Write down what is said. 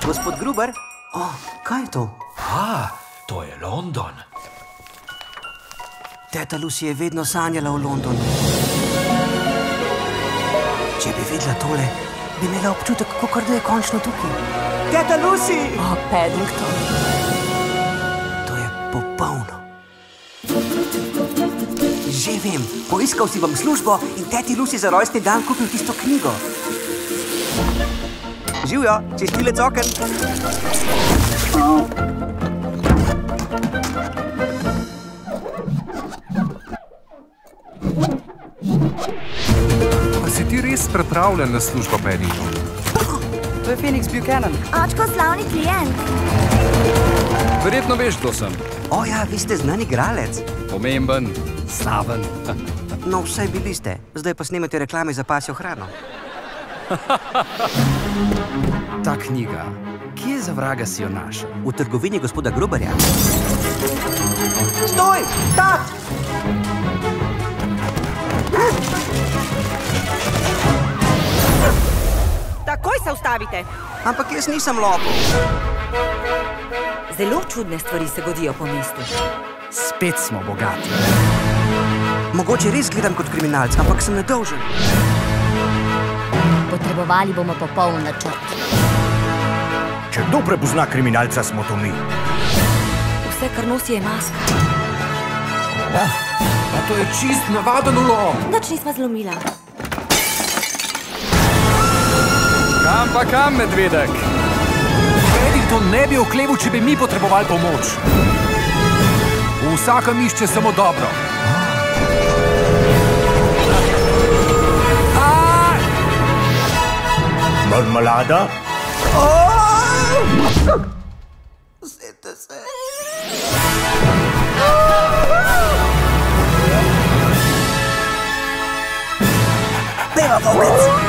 Gospod Gruber? Kaj je to? To je London. Teta Lucy je vedno sanjala o Londonu. Če bi videla tole, bi imela občutek, kakor da je končno tukaj. Teta Lucy! Paddington. To je popolno. Že vem, poiskal si vam službo in teti Lucy za rojstni dan kupil tisto knjigo. Živjo, čistilec oken. Pa si ti res pripravljen na službo, Paddington? To je Phoenix Buchanan. Očko, slavni klient. Verjetno veš, kdo sem. Ja, vi ste znan igralec. Pomemben, slaven. No, vsaj bili ste. Zdaj pa snemate reklame za pasjo hrano. Ta knjiga, kje za vraga si jo našel? V trgovini gospoda Gruberja. Stoj! Tat! Takoj se ustavite. Ampak jaz nisem lopov. Zelo čudne stvari se godijo po mestu. Spet smo bogati. Mogoče res gledam kot kriminalc, ampak sem nedolžen. Potrebovali bomo popoln načrt. Če kdo prepozna kriminalca, smo to mi. Vse, kar nosi, je maska. Pa to je čist navaden ulom. Nič nisva zlomila. Kam pa kam, medvedek? Paddington ne bi okleval, če bi mi potrebovali pomoč. V vsakem išče samo dobro. Marmelada? Sete se. Deva, volkec!